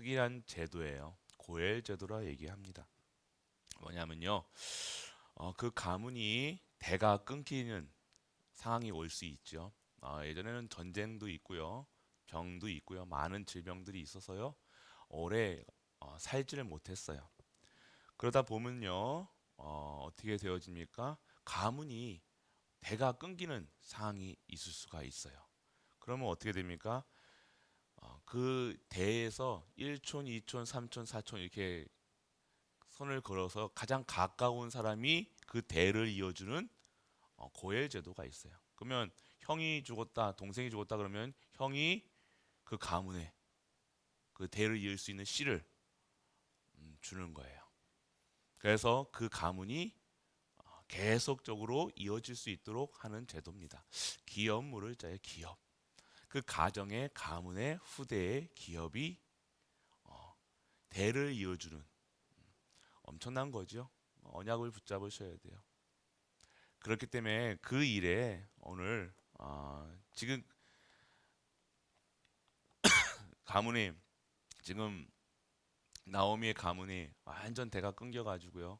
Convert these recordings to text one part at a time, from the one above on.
특이한 제도예요. 고엘 제도라 얘기합니다. 뭐냐면요, 그 가문이 대가 끊기는 상황이 올 수 있죠. 예전에는 전쟁도 있고요, 병도 있고요, 많은 질병들이 있어서요, 오래 살지를 못했어요. 그러다 보면요, 어떻게 되어집니까? 가문이 대가 끊기는 상황이 있을 수가 있어요. 그러면 어떻게 됩니까? 그 대에서 1촌, 2촌, 3촌, 4촌 이렇게 선을 걸어서 가장 가까운 사람이 그 대를 이어주는 고엘 제도가 있어요. 그러면 형이 죽었다, 동생이 죽었다 그러면 형이 그 가문에 그 대를 이을 수 있는 씨를 주는 거예요. 그래서 그 가문이 계속적으로 이어질 수 있도록 하는 제도입니다. 기업물을 짜요, 기업. 그 가정의 가문의 후대의 기업이 대를 이어주는 엄청난 거죠. 언약을 붙잡으셔야 돼요. 그렇기 때문에 그 일에 오늘 지금 가문이 지금 나오미의 가문이 완전 대가 끊겨가지고요.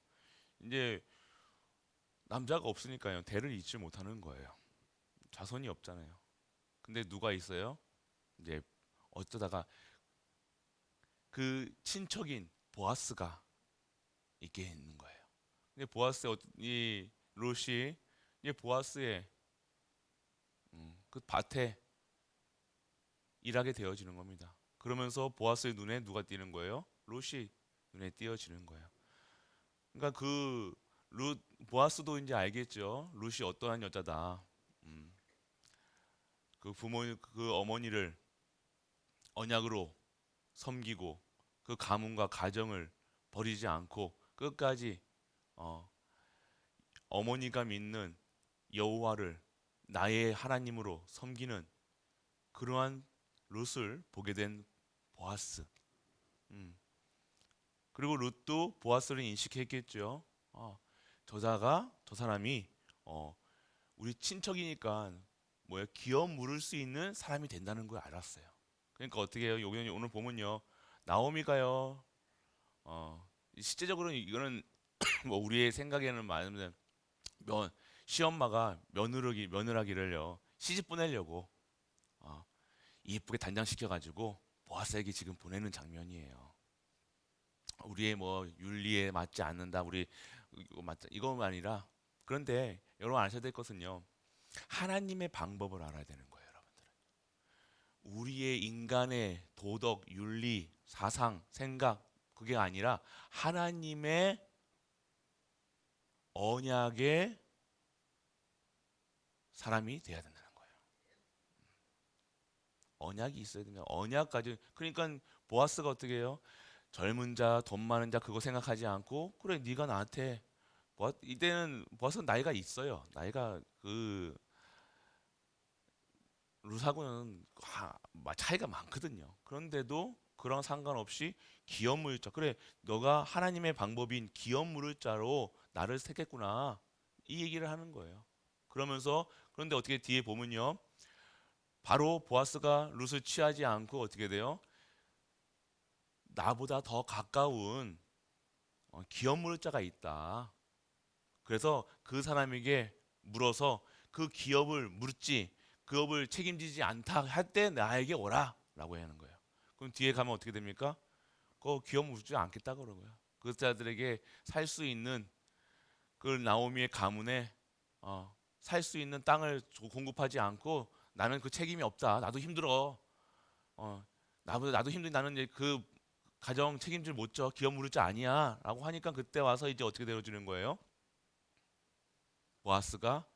이제 남자가 없으니까요. 대를 잇지 못하는 거예요. 자손이 없잖아요. 근데 누가 있어요? 이제 어쩌다가 그 친척인 보아스가 있게 있는 거예요. 근데 보아스의 이 롯이 이제 보아스의 그 밭에 일하게 되어지는 겁니다. 그러면서 보아스의 눈에 누가 띄는 거예요? 롯이 눈에 띄어지는 거예요. 그러니까 그 룻, 보아스도 이제 알겠죠. 룻이 어떠한 여자다. 음, 그 부모, 그 어머니를 언약으로 섬기고 그 가문과 가정을 버리지 않고 끝까지 어, 어머니가 믿는 여호와를 나의 하나님으로 섬기는 그러한 룻을 보게 된 보아스. 음. 그리고 룻도 보아스를 인식했겠죠. 아, 저 사람이 어, 우리 친척이니까 뭐야 기업 물을 수 있는 사람이 된다는 걸 알았어요. 그러니까 어떻게 해요? 여기 오늘 보면요, 나오미가요. 실제적으로 이거는 뭐 우리의 생각에는 말하면 면 시엄마가 며느라기를요 시집 보내려고 어, 이쁘게 단장시켜가지고 보아스에게 지금 보내는 장면이에요. 우리의 뭐 윤리에 맞지 않는다. 우리 이거 맞다. 이거만 아니라 그런데 여러분 아셔야 될 것은요. 하나님의 방법을 알아야 되는 거예요, 여러분들. 우리의 인간의 도덕, 윤리, 사상, 생각 그게 아니라 하나님의 언약의 사람이 돼야 된다는 거예요. 언약이 있어야 된다. 언약 가지고 그러니까 보아스가 어떻게 해요? 젊은 자, 돈 많은 자 그거 생각하지 않고 그래 네가 나한테 이때는 보아스 나이가 있어요. 나이가 그 루사고는 차이가 많거든요. 그런데도 그런 상관없이 기업 물자 그래 너가 하나님의 방법인 기업 물을 자로 나를 택했구나 이 얘기를 하는 거예요. 그러면서 그런데 어떻게 뒤에 보면요 바로 보아스가 룻을 취하지 않고 어떻게 돼요? 나보다 더 가까운 기업 물을 자가 있다. 그래서 그 사람에게 물어서 그 기업을 물지 기업을 책임지지 않다 할 때 나에게 오라라고 하는 거예요. 그럼 뒤에 가면 어떻게 됩니까? 그 기업 물지 않겠다 그러고요. 그 자들에게 살 수 있는 그 나오미의 가문에 살 수 있는 땅을 공급하지 않고 나는 그 책임이 없다. 나도 힘들어. 어, 나도 힘든 나는 이제 그 가정 책임질 못 져. 기업 물을 자 아니야라고 하니까 그때 와서 이제 어떻게 되어주는 거예요? 보아스가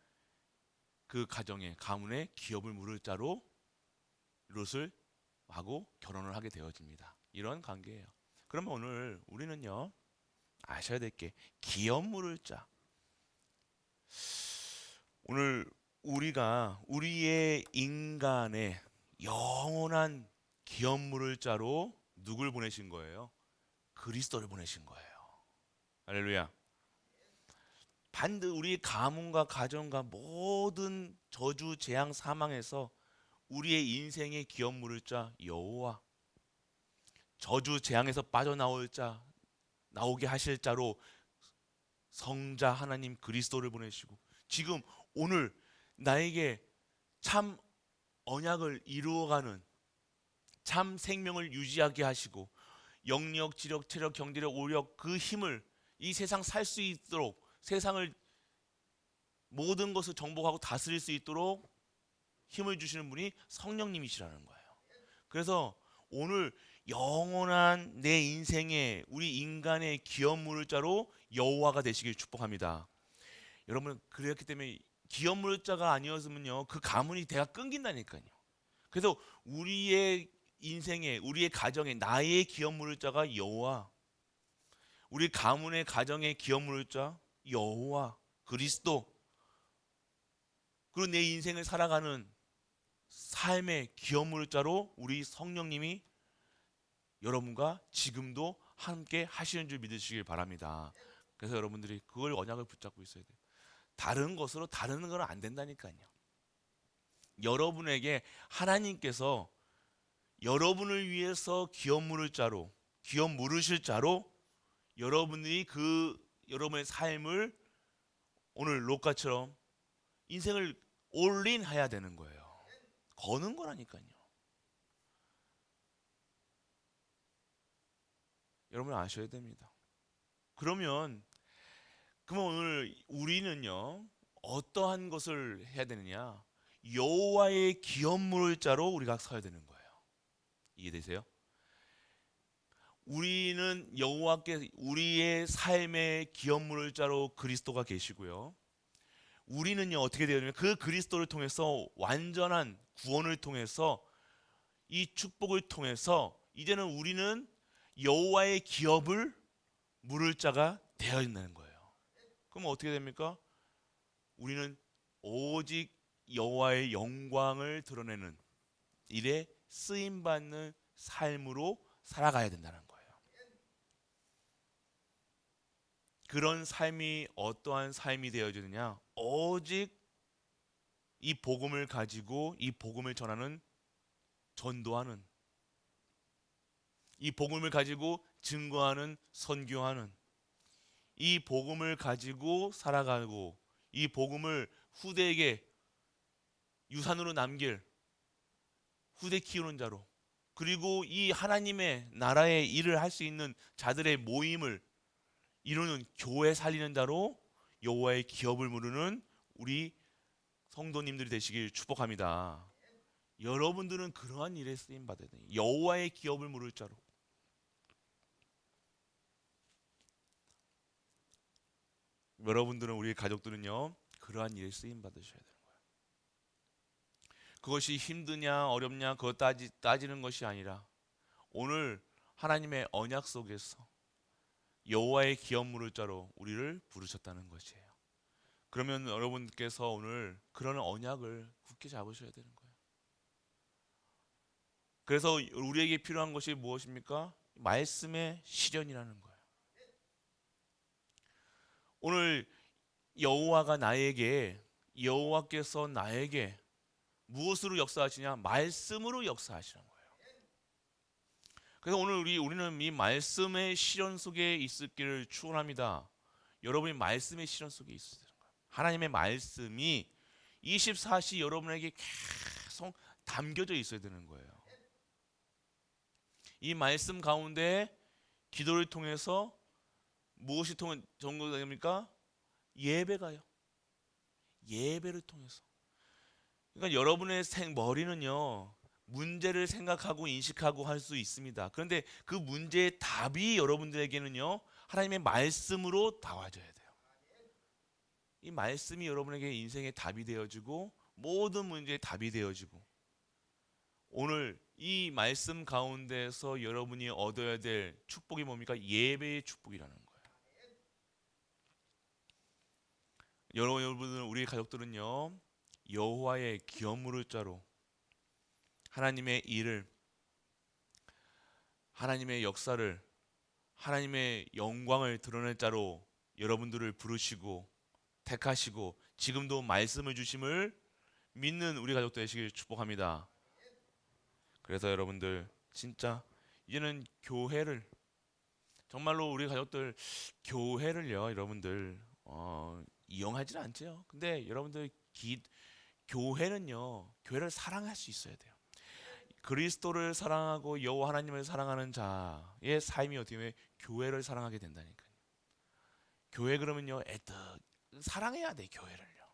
그 가정의 가문의 기업을 물을 자로 롯을 하고 결혼을 하게 되어집니다. 이런 관계예요. 그러면 오늘 우리는요 아셔야 될 게 기업 물을 자. 오늘 우리가 우리의 인간의 영원한 기업 물을 자로 누굴 보내신 거예요? 그리스도를 보내신 거예요. 할렐루야. 반드 우리 가문과 가정과 모든 저주 재앙 사망에서 우리의 인생의 기업 물을 자 여호와 저주 재앙에서 빠져나올 자, 나오게 하실 자로 성자 하나님 그리스도를 보내시고, 지금 오늘 나에게 참 언약을 이루어가는 참 생명을 유지하게 하시고, 영력, 지력, 체력, 경제력, 오력, 그 힘을 이 세상 살 수 있도록, 세상을 모든 것을 정복하고 다스릴 수 있도록 힘을 주시는 분이 성령님이시라는 거예요. 그래서 오늘 영원한 내 인생에 우리 인간의 기업 물자로 여호와가 되시길 축복합니다. 여러분, 그렇기 때문에 기업 물자가 아니었으면요, 그 가문이 대가 끊긴다니까요. 그래서 우리의 인생에, 우리의 가정에 나의 기업 물자가 여호와, 우리 가문의 가정의 기업 물자 여호와 그리스도, 그리고 내 인생을 살아가는 삶의 기업 물자로 우리 성령님이 여러분과 지금도 함께 하시는 줄 믿으시길 바랍니다. 그래서 여러분들이 그걸 언약을 붙잡고 있어야 돼요. 다른 것으로 다른 건 안 된다니까요. 여러분에게 하나님께서 여러분을 위해서 기업 물을 자로, 기업 물으실 자로 여러분이 여러분의 삶을 오늘 롯가처럼 인생을 올인해야 되는 거예요. 거는 거라니까요. 여러분 아셔야 됩니다. 그러면 오늘 우리는요, 어떠한 것을 해야 되느냐? 여호와의 기업 물을 자로 우리가 서야 되는 거예요. 이해되세요? 우리는 여호와께 우리의 삶의 기업 물을 자로 그리스도가 계시고요. 우리는요, 어떻게 되냐면 그 그리스도를 통해서 완전한 구원을 통해서 이 축복을 통해서 이제는 우리는 여호와의 기업을 물을 자가 되어 있는 거예요. 그럼 어떻게 됩니까? 우리는 오직 여호와의 영광을 드러내는 일에 쓰임 받는 삶으로 살아가야 된다는 거예요. 그런 삶이 어떠한 삶이 되어지느냐? 오직 이 복음을 가지고 이 복음을 전하는, 전도하는, 이 복음을 가지고 증거하는, 선교하는, 이 복음을 가지고 살아가고 이 복음을 후대에게 유산으로 남길 후대 키우는 자로, 그리고 이 하나님의 나라의 일을 할 수 있는 자들의 모임을 이루는 교회 살리는 자로 여호와의 기업을 물으는 우리 성도님들이 되시길 축복합니다. 여러분들은 그러한 일에 쓰임 받아야 돼요. 여호와의 기업을 물을 자로. 여러분들은, 우리 가족들은요, 그러한 일에 쓰임 받으셔야 돼요. 그것이 힘드냐 어렵냐 그거 따지는 것이 아니라 오늘 하나님의 언약 속에서 여호와의 기업 물을 자로 우리를 부르셨다는 것이에요. 그러면 여러분께서 오늘 그런 언약을 굳게 잡으셔야 되는 거예요. 그래서 우리에게 필요한 것이 무엇입니까? 말씀의 실현이라는 거예요. 오늘 여호와께서 나에게 무엇으로 역사하시냐? 말씀으로 역사하시는 거예요. 그래서 오늘 우리는 이 말씀의 실현 속에 있기를 축원합니다. 여러분이 말씀의 실현 속에 있어야 되는 거예요. 하나님의 말씀이 24시 여러분에게 계속 담겨져 있어야 되는 거예요. 이 말씀 가운데 기도를 통해서 무엇이 전거됩니까? 예배가요. 예배를 통해서. 그러니까 여러분의 머리는요, 문제를 생각하고 인식하고 할 수 있습니다. 그런데 그 문제의 답이 여러분들에게는요, 하나님의 말씀으로 나와줘야 돼요. 이 말씀이 여러분에게 인생의 답이 되어지고 모든 문제의 답이 되어지고, 오늘 이 말씀 가운데서 여러분이 얻어야 될 축복이 뭡니까? 예배의 축복이라는 거예요. 여러분들, 우리 가족들은요, 여호와의 기업 물을 자로 하나님의 일을, 하나님의 역사를, 하나님의 영광을 드러낼 자로 여러분들을 부르시고 택하시고 지금도 말씀을 주심을 믿는 우리 가족 되시길 축복합니다. 그래서 여러분들 진짜 이제는 교회를, 정말로 우리 가족들 교회를요, 여러분들 이용하지는 않죠. 근데 여러분들 교회는요, 교회를 사랑할 수 있어야 돼요. 그리스도를 사랑하고 여호와 하나님을 사랑하는 자의 삶이 어떻게 보면 교회를 사랑하게 된다니까요. 교회 그러면요, 애뜻 사랑해야 돼, 교회를요.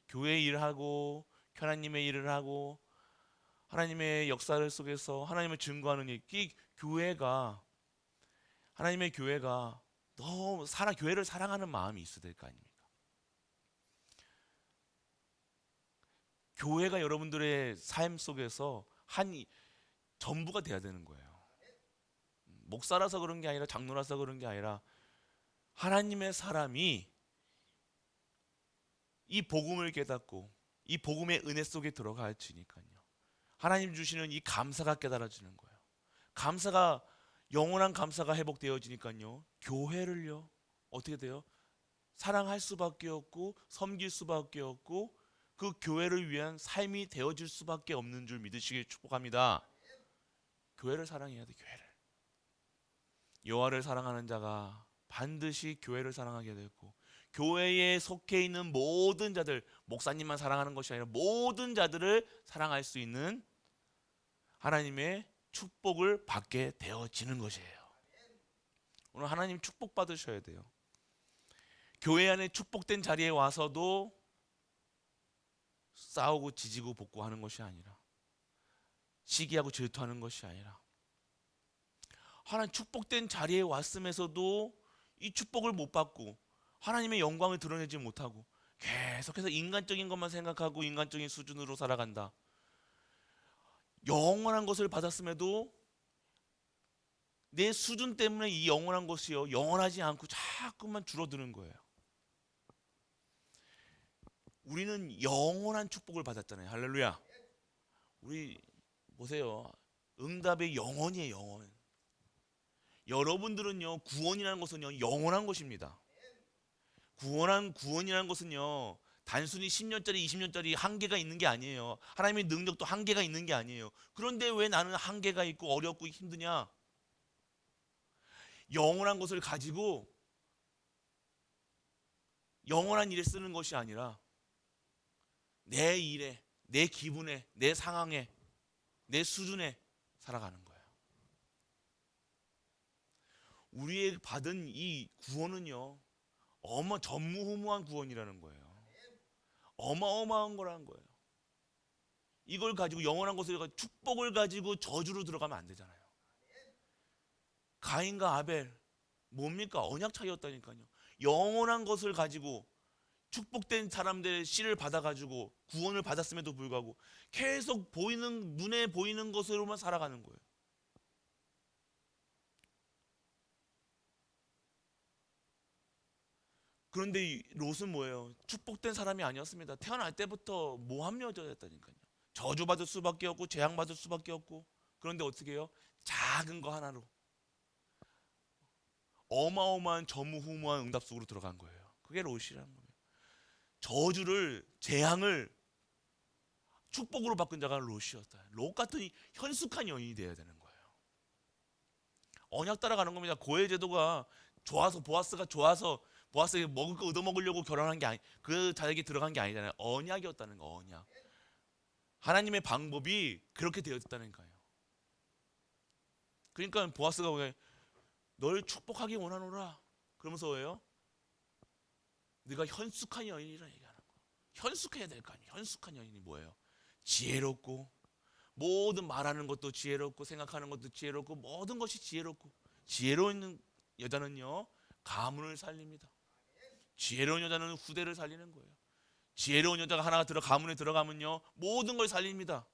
교회 일하고 하나님의 일을 하고 하나님의 역사를 속에서 하나님을 증거하는 일, 이 교회가, 하나님의 교회가 너무 교회를 사랑하는 마음이 있어야 될 거 아닙니까? 교회가 여러분들의 삶 속에서 전부가 돼야 되는 거예요. 목사라서 그런 게 아니라 장로라서 그런 게 아니라 하나님의 사람이 이 복음을 깨닫고 이 복음의 은혜 속에 들어가지니까요. 하나님 주시는 이 감사가 깨달아지는 거예요. 감사가, 영원한 감사가 회복되어지니까요. 교회를요, 어떻게 돼요? 사랑할 수밖에 없고 섬길 수밖에 없고 그 교회를 위한 삶이 되어질 수밖에 없는 줄 믿으시길 축복합니다. 교회를 사랑해야 돼, 교회를. 여호와를 사랑하는 자가 반드시 교회를 사랑하게 되고, 교회에 속해 있는 모든 자들, 목사님만 사랑하는 것이 아니라 모든 자들을 사랑할 수 있는 하나님의 축복을 받게 되어지는 것이에요. 오늘 하나님 축복 받으셔야 돼요. 교회 안에 축복된 자리에 와서도 싸우고 지지고 볶고 하는 것이 아니라, 시기하고 질투하는 것이 아니라, 하나님 축복된 자리에 왔음에서도 이 축복을 못 받고 하나님의 영광을 드러내지 못하고 계속해서 인간적인 것만 생각하고 인간적인 수준으로 살아간다. 영원한 것을 받았음에도 내 수준 때문에 이 영원한 것이요, 영원하지 않고 자꾸만 줄어드는 거예요. 우리는 영원한 축복을 받았잖아요. 할렐루야. 우리 보세요. 응답의 영원이에요, 영원. 여러분들은요, 구원이라는 것은요, 영원한 것입니다. 구원이라는 것은요, 단순히 10년짜리 20년짜리 한계가 있는 게 아니에요. 하나님의 능력도 한계가 있는 게 아니에요. 그런데 왜 나는 한계가 있고 어렵고 힘드냐? 영원한 것을 가지고 영원한 일에 쓰는 것이 아니라 내 일에, 내 기분에, 내 상황에, 내 수준에 살아가는 거예요. 우리의 받은 이 구원은요, 전무후무한 구원이라는 거예요. 어마어마한 거라는 거예요. 이걸 가지고, 영원한 것을 가지고 축복을 가지고 저주로 들어가면 안 되잖아요. 가인과 아벨 뭡니까? 언약 차이였다니까요. 영원한 것을 가지고 축복된 사람들의 씨를 받아가지고 구원을 받았음에도 불구하고 계속 눈에 보이는 것으로만 살아가는 거예요. 그런데 이 롯은 뭐예요? 축복된 사람이 아니었습니다. 태어날 때부터 모함여자였다니까요. 저주받을 수밖에 없고 재앙받을 수밖에 없고, 그런데 어떻게 해요? 작은 거 하나로 어마어마한 전무후무한 응답 속으로 들어간 거예요. 그게 롯이라는 거예요. 재앙을 축복으로 바꾼 자가 롯이었다. 롯 같은 현숙한 여인이 되어야 되는 거예요. 언약 따라가는 겁니다. 고해 제도가 좋아서, 보아스가 좋아서 보아스에게 먹을 거 얻어먹으려고 결혼한 게 그 자에게 들어간 게 아니잖아요. 언약이었다는 거, 언약. 하나님의 방법이 그렇게 되었다는 거예요. 그러니까 보아스가 왜 널 축복하기 원하노라 그러면서 왜요? 네가 현숙한 여인이라 얘기하는 거예요. 현숙해야 될 거 아니에요. 현숙한 여인이 뭐예요? 지혜롭고, 모든 말하는 것도 지혜롭고, 생각하는 것도 지혜롭고, 모든 것이 지혜롭고. 지혜로운 여자는요, 가문을 살립니다. 지혜로운 여자는 후대를 살리는 거예요. 지혜로운 여자가 하나가 가문에 들어가면요, 모든 걸 살립니다.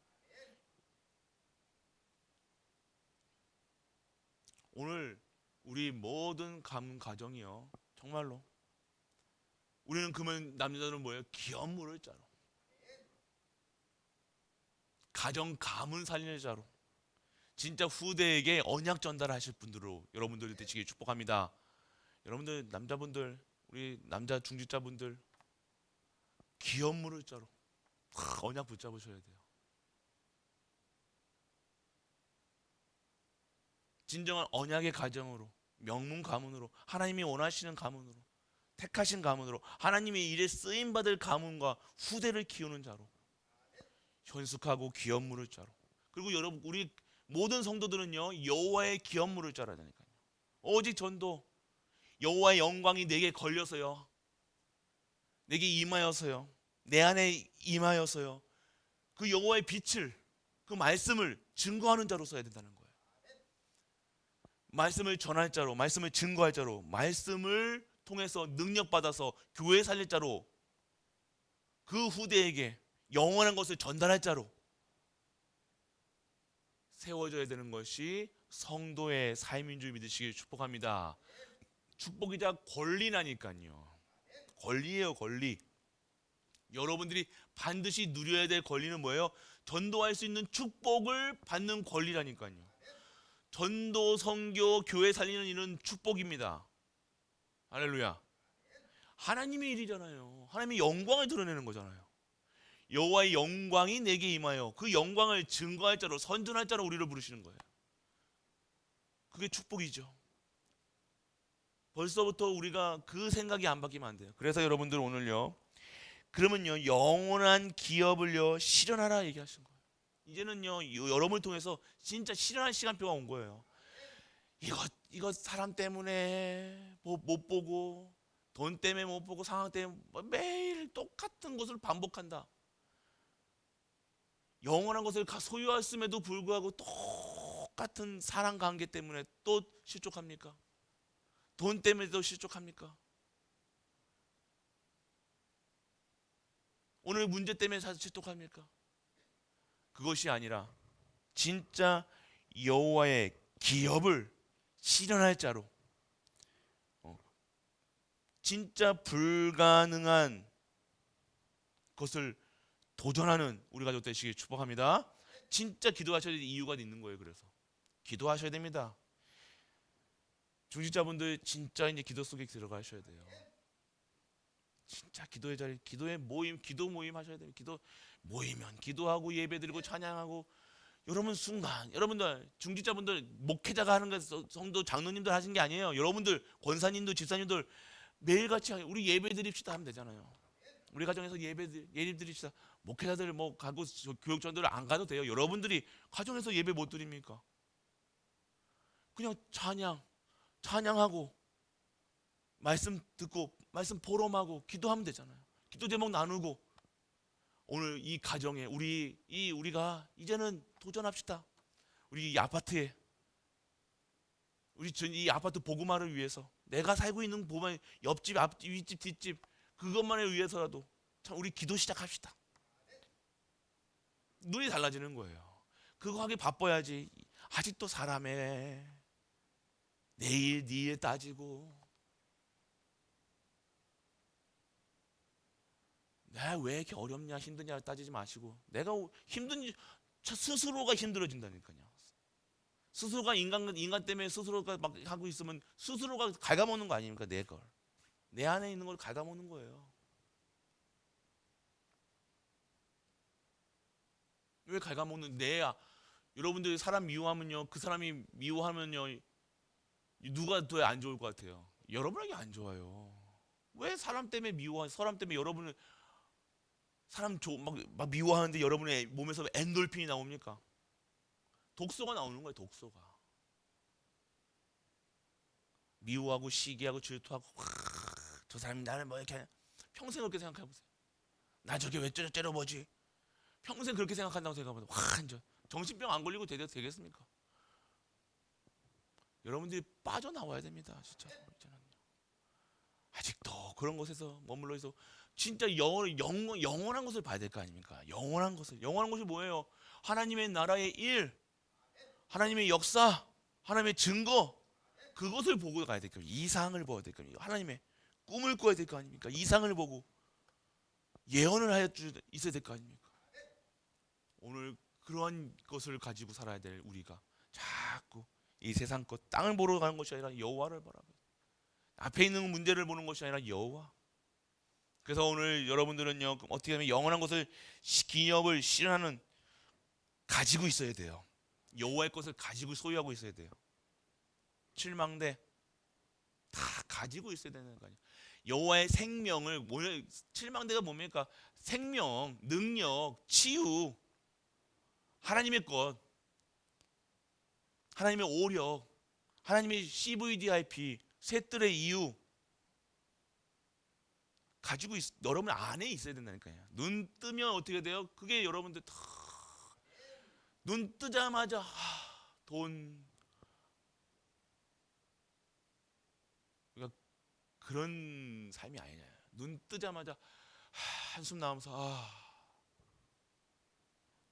오늘 우리 모든 가문 가정이요, 정말로 우리는 그러면 남자들은 뭐예요? 기업 물을 자로, 가정 가문 살리는 자로, 진짜 후대에게 언약 전달하실 분들로 여러분들 되시길 축복합니다. 여러분들 남자분들, 우리 남자 중직자분들, 기업 물을 자로 언약 붙잡으셔야 돼요. 진정한 언약의 가정으로, 명문 가문으로, 하나님이 원하시는 가문으로, 택하신 가문으로, 하나님의 일에 쓰임 받을 가문과 후대를 키우는 자로, 현숙하고 귀업 물을 자로. 그리고 여러분, 우리 모든 성도들은요, 여호와의 귀업 물을 자라니까요. 오직 전도, 여호와의 영광이 내게 걸려서요, 내게 임하여서요, 내 안에 임하여서요, 그 여호와의 빛을, 그 말씀을 증거하는 자로 써야 된다는 거예요. 말씀을 전할 자로, 말씀을 증거할 자로, 말씀을 통해서 능력 받아서 교회 살릴 자로, 그 후대에게 영원한 것을 전달할 자로 세워져야 되는 것이 성도의 삶인 줄 믿으시길 축복합니다. 축복이자 권리라니까요. 권리예요, 권리. 여러분들이 반드시 누려야 될 권리는 뭐예요? 전도할 수 있는 축복을 받는 권리라니까요. 전도, 선교, 교회 살리는 일은 축복입니다. 할렐루야. 하나님의 일이잖아요. 하나님의 영광을 드러내는 거잖아요. 여호와의 영광이 내게 임하여 그 영광을 증거할 자로, 선전할 자로 우리를 부르시는 거예요. 그게 축복이죠. 벌써부터 우리가 그 생각이 안 바뀌면 안 돼요. 그래서 여러분들 오늘요, 그러면요, 영원한 기업을요 실현하라 얘기하신 거예요. 이제는요, 여러분을 통해서 진짜 실현할 시간표가 온 거예요. 이거 사람 때문에 못 보고, 돈 때문에 못 보고, 상황 때문에 매일 똑같은 것을 반복한다. 영원한 것을 소유했음에도 불구하고 똑같은 사랑 관계 때문에 또 실족합니까? 돈 때문에도 실족합니까? 오늘 문제 때문에 실족합니까? 그것이 아니라 진짜 여호와의 기업을 실현할 자로, 진짜 불가능한 것을 도전하는 우리 가족 되시길 축복합니다. 진짜 기도하셔야 될 이유가 있는 거예요. 그래서 기도하셔야 됩니다. 중직자분들 진짜 이제 기도 속에 들어가셔야 돼요. 진짜 기도의 자리, 기도의 모임, 기도 모임 하셔야 돼요. 기도 모이면 기도하고 예배드리고 찬양하고. 여러분 순간, 여러분들 중직자분들 목회자가 하는 거, 성도 장로님들 하신 게 아니에요. 여러분들 권사님들, 집사님들 매일같이 우리 예배드립시다 하면 되잖아요. 우리 가정에서 예배드립시다. 목회자들 뭐 가고 교육전들 안 가도 돼요. 여러분들이 가정에서 예배 못 드립니까? 그냥 찬양하고 말씀 듣고 말씀 포럼하고 기도하면 되잖아요. 기도 제목 나누고. 오늘 이 가정에 우리가 이제는 도전합시다. 우리 이 아파트에, 우리 이 아파트 복음화를 위해서, 내가 살고 있는 보면 옆집, 앞집, 윗집, 뒷집 그것만을 위해서라도 참 우리 기도 시작합시다. 눈이 달라지는 거예요. 그거 하기 바빠야지. 아직도 사람의 내일 니일 따지고, 내가 왜 이렇게 어렵냐 힘드냐 따지지 마시고, 내가 힘든 스스로가 힘들어진다니까요. 스스로가 인간 때문에 스스로가 막 하고 있으면 스스로가 갉아먹는 거 아닙니까? 내 안에 있는 걸 갉아먹는 거예요. 왜 갉아먹는 여러분들 사람 미워하면요, 그 사람이 미워하면요, 누가 더 안 좋을 것 같아요? 여러분에게 안 좋아요. 왜 사람 때문에 사람 때문에 여러분을 막 미워하는데 여러분의 몸에서 엔돌핀이 나옵니까? 독소가 나오는 거예요. 독소가. 미워하고 시기하고 질투하고, 저 사람이 나를 뭐 이렇게 평생 그렇게 생각해 보세요. 나 저게 왜 째려보지? 평생 그렇게 생각한다고 생각하면 완전 정신병 안 걸리고 되겠습니까? 여러분들이 빠져나와야 됩니다. 진짜. 아직도 그런 곳에서 머물러 있어. 진짜 영원한 것을 봐야 될 거 아닙니까? 영원한 것이 뭐예요? 하나님의 나라의 일, 하나님의 역사, 하나님의 증거, 그것을 보고 가야 될 거예요. 이상을 보아야 될 거예요. 하나님의 꿈을 꿔야 될 거 아닙니까? 이상을 보고 예언을 하여 있어야 될 거 아닙니까? 오늘 그러한 것을 가지고 살아야 될 우리가 자꾸 이 세상 것, 땅을 보러 가는 것이 아니라 여호와를 바라보고, 앞에 있는 문제를 보는 것이 아니라 여호와. 그래서 오늘 여러분들은요, 어떻게 하면 영원한 것을 기업을 실현하는 가지고 있어야 돼요. 여호와의 것을 가지고 소유하고 있어야 돼요. 칠망대 다 가지고 있어야 되는 거 아니에요. 여호와의 생명을 칠망대가 뭡니까? 생명, 능력, 치유, 하나님의 것, 하나님의 오력, 하나님의 CVDIP, 셋들의 이유 가지고 여러분 안에 있어야 된다니까요. 눈 뜨면 어떻게 돼요? 그게 여러분들 다 눈 뜨자마자 돈, 그러니까 그런 삶이 아니냐. 눈 뜨자마자 한숨 나오면서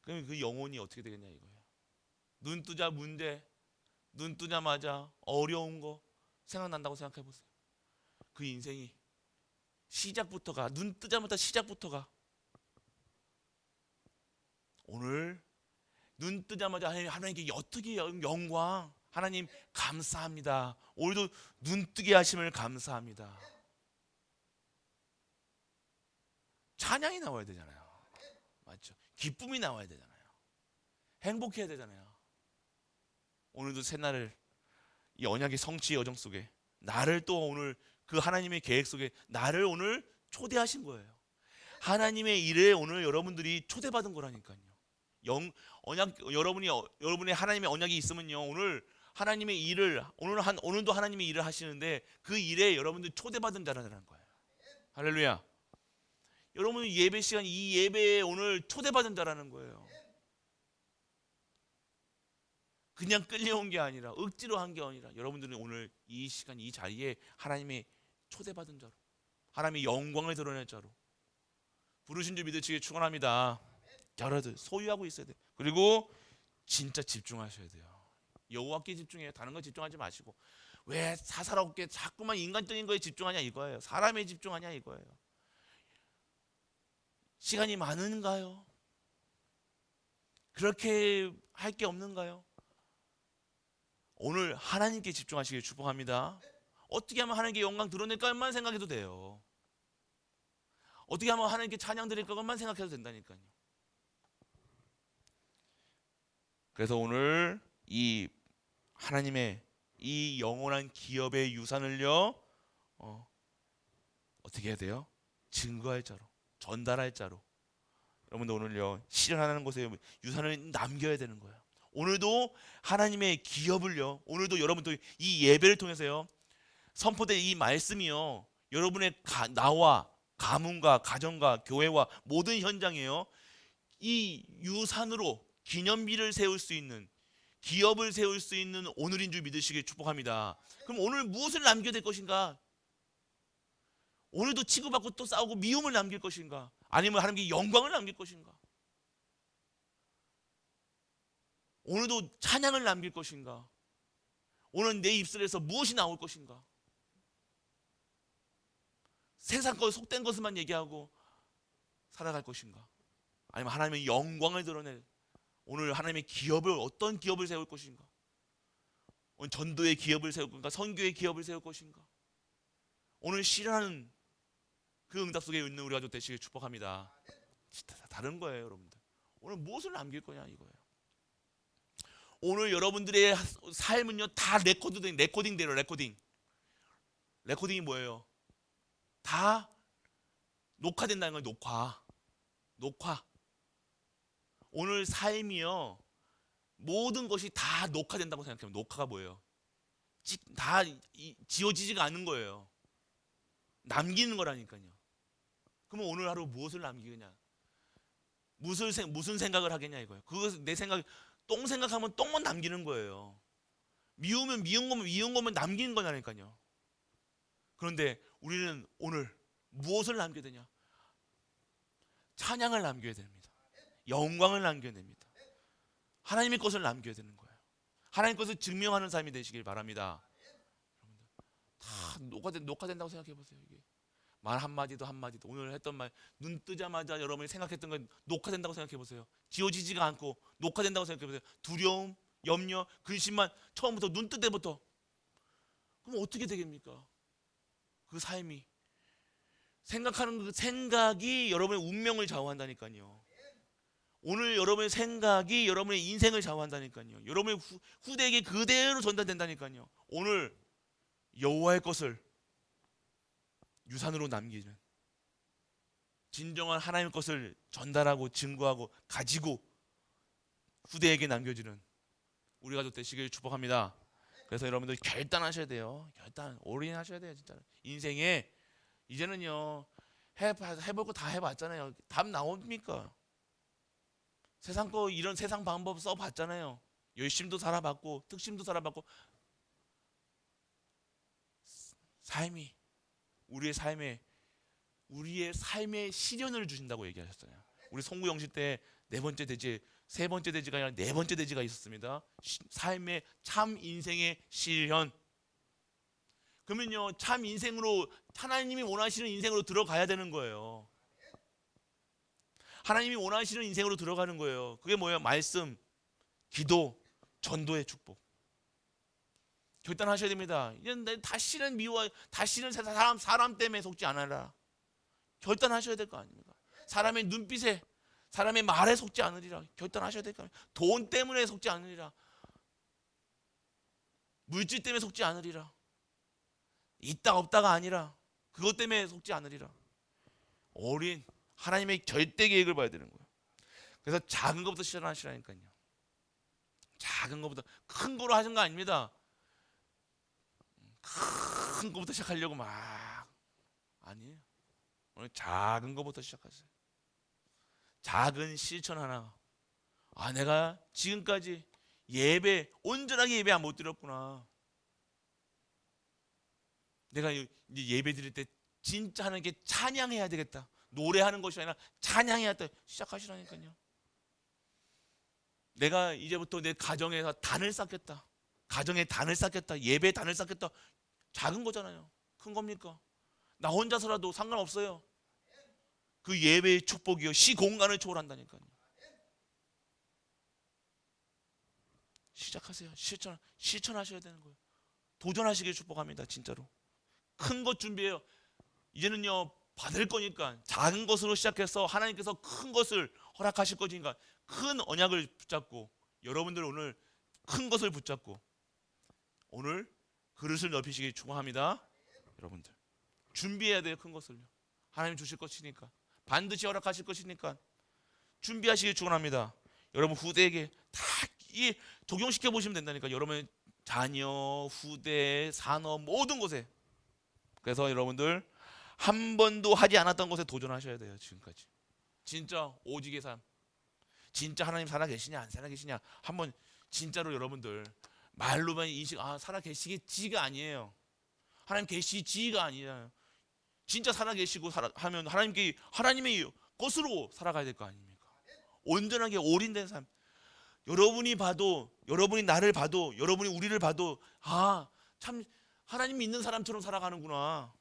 그럼 그 영혼이 어떻게 되겠냐 이거예요. 눈 뜨자 문제, 눈 뜨자마자 어려운 거 생각난다고 생각해 보세요. 그 인생이 시작부터가 눈 뜨자마자 시작부터가 오늘 눈 뜨자마자 하나님께 어떻게 영광 하나님 감사합니다. 오늘도 눈 뜨게 하심을 감사합니다. 찬양이 나와야 되잖아요. 맞죠? 기쁨이 나와야 되잖아요. 행복해야 되잖아요. 오늘도 새날을 이 언약의 성취의 여정 속에 나를 또 오늘 그 하나님의 계획 속에 나를 오늘 초대하신 거예요. 하나님의 일에 오늘 여러분들이 초대받은 거라니까요. 여러분의 하나님의 언약이 있으면요, 오늘 하나님의 일을 오늘도 하나님의 일을 하시는데 그 일에 여러분들 초대받은 자라는 거예요. 할렐루야. 여러분 예배 시간 이 예배에 오늘 초대받은 자라는 거예요. 그냥 끌려온 게 아니라 억지로 한 게 아니라 여러분들은 오늘 이 시간 이 자리에 하나님의 초대받은 자로 하나님의 영광을 드러낼 자로 부르신 줄 믿으시길 축원합니다. 여러분들 소유하고 있어야 돼요. 그리고 진짜 집중하셔야 돼요. 여호와께 집중해요. 다른 거 집중하지 마시고 왜 사사롭게 자꾸만 인간적인 거에 집중하냐 이거예요. 사람에 집중하냐 이거예요. 시간이 많은가요? 그렇게 할 게 없는가요? 오늘 하나님께 집중하시길 축복합니다. 어떻게 하면 하나님께 영광 드러낼까만 생각해도 돼요. 어떻게 하면 하나님께 찬양 드릴 것만 생각해도 된다니까요. 그래서 오늘 이 하나님의 이 영원한 기업의 유산을요 어떻게 해야 돼요? 증거할 자로, 전달할 자로 여러분들 오늘요 실현하는 곳에 유산을 남겨야 되는 거예요. 오늘도 하나님의 기업을요 오늘도 여러분들 이 예배를 통해서요 선포된 이 말씀이요 여러분의 나와 가문과 가정과 교회와 모든 현장에요 이 유산으로 기념비를 세울 수 있는 기업을 세울 수 있는 오늘인 줄 믿으시길 축복합니다. 그럼 오늘 무엇을 남겨야 될 것인가? 오늘도 치고받고 또 싸우고 미움을 남길 것인가? 아니면 하나님께 영광을 남길 것인가? 오늘도 찬양을 남길 것인가? 오늘 내 입술에서 무엇이 나올 것인가? 세상 것 속된 것만 얘기하고 살아갈 것인가? 아니면 하나님의 영광을 드러낼 오늘 하나님의 기업을 어떤 기업을 세울 것인가? 오늘 전도의 기업을 세울 것인가? 선교의 기업을 세울 것인가? 오늘 실현하는 그 응답 속에 있는 우리가 좀 되시길 축복합니다. 진짜 다른 거예요, 여러분들. 오늘 무엇을 남길 거냐 이거예요. 오늘 여러분들의 삶은요 다 레코딩대로 레코딩. 레코딩이 뭐예요? 다 녹화된다는 거예요. 녹화. 오늘 삶이요 모든 것이 다 녹화된다고 생각해요. 녹화가 뭐예요? 다 지워지지가 않는 거예요. 남기는 거라니까요. 그러면 오늘 하루 무엇을 남기느냐? 무슨 생각을 하겠냐 이거예요. 그것을 내 생각 똥 생각하면 똥만 남기는 거예요. 미우면 미운 것만 남기는 거라니까요. 그런데 우리는 오늘 무엇을 남겨야 되냐? 찬양을 남겨야 됩니다. 영광을 남겨야 됩니다. 하나님의 것을 남겨야 되는 거예요. 하나님의 것을 증명하는 삶이 되시길 바랍니다. 다 녹화된다고 생각해 보세요. 이게 말 한마디도 한마디도 오늘 했던 말 눈 뜨자마자 여러분이 생각했던 건 녹화된다고 생각해 보세요. 지워지지가 않고 녹화된다고 생각해 보세요. 두려움, 염려, 근심만 처음부터 눈 뜰 때부터 그럼 어떻게 되겠습니까? 그 삶이 생각하는 그 생각이 여러분의 운명을 좌우한다니까요. 오늘 여러분의 생각이 여러분의 인생을 좌우한다니까요. 여러분의 후대에게 그대로 전달된다니까요. 오늘 여호와의 것을 유산으로 남기는, 진정한 하나님의 것을 전달하고 증거하고 가지고 후대에게 남겨주는 우리 가족 되시길 축복합니다. 그래서 여러분들 결단하셔야 돼요. 결단 올인하셔야 돼요. 진짜 인생에 이제는요, 해볼 거 다 해봤잖아요. 답 나옵니까? 세상 거 이런 세상 방법 써봤잖아요. 열심도 살아봤고 특심도 살아봤고. 삶이 우리의 삶의 시련을 주신다고 얘기하셨어요. 우리 송구영시 때 네 번째 대지, 세 번째 대지가 아니라 네 번째 대지가 있었습니다. 삶의 참 인생의 시련. 그러면요, 참 인생으로, 하나님이 원하시는 인생으로 들어가야 되는 거예요. 하나님이 원하시는 인생으로 들어가는 거예요. 그게 뭐예요? 말씀, 기도, 전도의 축복. 결단하셔야 됩니다. 이제 다시는 미워, 다시는 사람 때문에 속지 않아라. 결단하셔야 될 거 아닙니까? 사람의 눈빛에, 사람의 말에 속지 않으리라. 결단하셔야 될 거 아닙니까? 돈 때문에 속지 않으리라. 물질 때문에 속지 않으리라. 있다 없다가 아니라 그것 때문에 속지 않으리라. 어린 하나님의 절대 계획을 봐야 되는 거예요. 그래서 작은 것부터 시작하시라니까요. 작은 것부터, 큰 거로 하신 거 아닙니다. 큰 거부터 시작하려고 막, 아니에요. 오늘 작은 거부터 시작하세요. 작은 실천 하나. 아, 내가 지금까지 온전하게 예배 못 드렸구나. 내가 이제 예배 드릴 때 진짜 하나님께 찬양해야 되겠다. 노래하는 것이 아니라 찬양해야 돼. 시작하시라니까요. 내가 이제부터 내 가정에서 단을 쌓겠다. 가정에 단을 쌓겠다. 예배에 단을 쌓겠다. 작은 거잖아요. 큰 겁니까? 나 혼자서라도 상관없어요. 그 예배의 축복이요, 시공간을 초월한다니까요. 시작하세요. 실천하셔야 되는 거예요. 도전하시길 축복합니다. 진짜로 큰 것 준비해요. 이제는요, 받을 거니까 작은 것으로 시작해서 하나님께서 큰 것을 허락하실 거니까 큰 언약을 붙잡고, 여러분들 오늘 큰 것을 붙잡고 오늘 그릇을 넓히시길 축복합니다. 여러분들 준비해야 돼요. 큰 것을요. 하나님 주실 것이니까, 반드시 허락하실 것이니까 준비하시길 축원합니다. 여러분 후대에게 다 적용시켜 보시면 된다니까. 여러분 자녀, 후대, 산업 모든 곳에. 그래서 여러분들 한 번도 하지 않았던 것에 도전하셔야 돼요. 지금까지 진짜 오직의 삶, 진짜 하나님 살아 계시냐 안 살아 계시냐 한번 진짜로 여러분들 말로만 인식, 살아 계시겠지가 아니에요. 하나님 계시지가 아니에요. 진짜 살아 계시고 하면 하나님의 것으로 살아가야 될 거 아닙니까? 온전하게 올인된 삶. 여러분이 봐도, 여러분이 나를 봐도, 여러분이 우리를 봐도, 참 하나님 믿는 사람처럼 살아가는구나.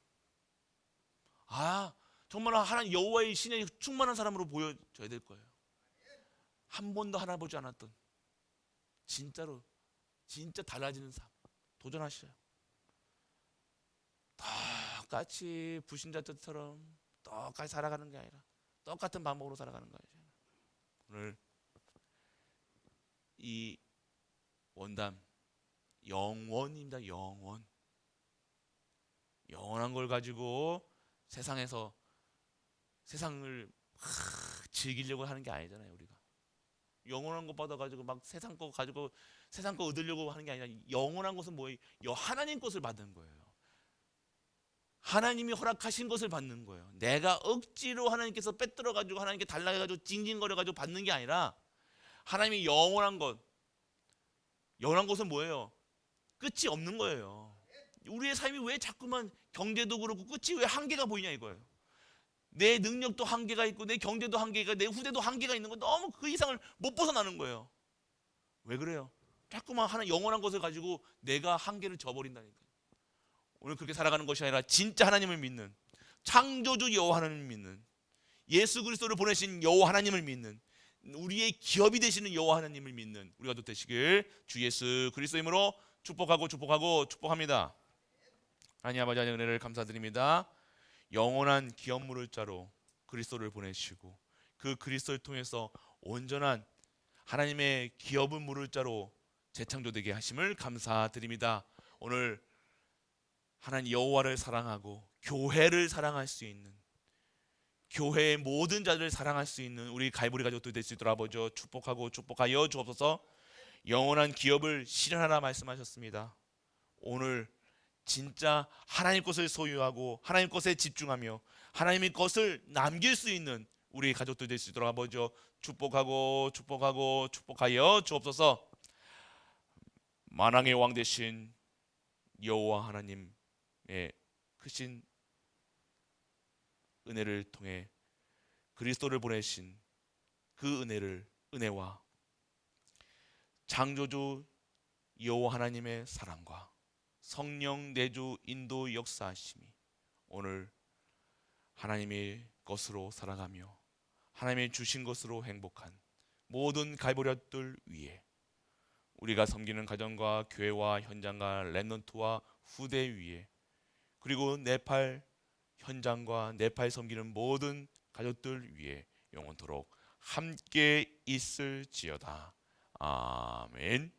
정말 하나님 여호와의 신에 충만한 사람으로 보여져야 될 거예요. 한 번도 하나 보지 않았던, 진짜로 진짜 달라지는 삶 도전하시죠. 똑같이 불신자들처럼 똑같이 살아가는 게 아니라 똑같은 방법으로 살아가는 거예요. 오늘 이 원담 영원입니다. 영원한 걸 가지고 세상을 즐기려고 하는 게 아니잖아요. 우리가 영원한 것 받아가지고 막 세상 거 가지고 세상 거 얻으려고 하는 게 아니라, 영원한 것은 뭐예요? 하나님 것을 받는 거예요. 하나님이 허락하신 것을 받는 거예요. 내가 억지로 하나님께서 빼들어가지고 하나님께 달라 해가지고 징징거려가지고 받는 게 아니라, 하나님이 영원한 것은 뭐예요? 끝이 없는 거예요. 우리의 삶이 왜 자꾸만 경제도 그렇고 끝이 왜 한계가 보이냐 이거예요. 내 능력도 한계가 있고 내 경제도 한계가, 내 후대도 한계가 있는 거, 너무 그 이상을 못 벗어나는 거예요. 왜 그래요? 자꾸만 하나 영원한 것을 가지고 내가 한계를 저버린다니까요. 오늘 그렇게 살아가는 것이 아니라 진짜 하나님을 믿는, 창조주 여호와 하나님을 믿는, 예수 그리스도를 보내신 여호와 하나님을 믿는, 우리의 기업이 되시는 여호와 하나님을 믿는 우리가 또 되시길 주 예수 그리스도 이름으로 축복합니다. 하나님 아버지 하나님 은혜를 감사드립니다. 영원한 기업 물을 자로 그리스도를 보내시고 그 그리스도를 통해서 온전한 하나님의 기업을 물을 자로 재창조되게 하심을 감사드립니다. 오늘 하나님 여호와를 사랑하고 교회를 사랑할 수 있는, 교회의 모든 자들을 사랑할 수 있는 우리 갈보리 가족들 될 수 있도록 아버지 축복하고 축복하여 주옵소서. 영원한 기업을 실현하라 말씀하셨습니다. 오늘 진짜 하나님 것을 소유하고 하나님 것에 집중하며 하나님의 것을 남길 수 있는 우리 가족들 될 수 있도록 아버지 축복하고 축복하고 축복하여 주옵소서. 만왕의 왕 되신 여호와 하나님의 크신 은혜를 통해 그리스도를 보내신 그 은혜와 창조주 여호와 하나님의 사랑과 성령 내주 인도 역사하심이 오늘 하나님의 것으로 살아가며 하나님의 주신 것으로 행복한 모든 갈보리들 위에 우리가 섬기는 가정과 교회와 현장과 렘넌트와 후대 위에 그리고 네팔 현장과 네팔 섬기는 모든 가족들 위에 영원토록 함께 있을지어다. 아멘.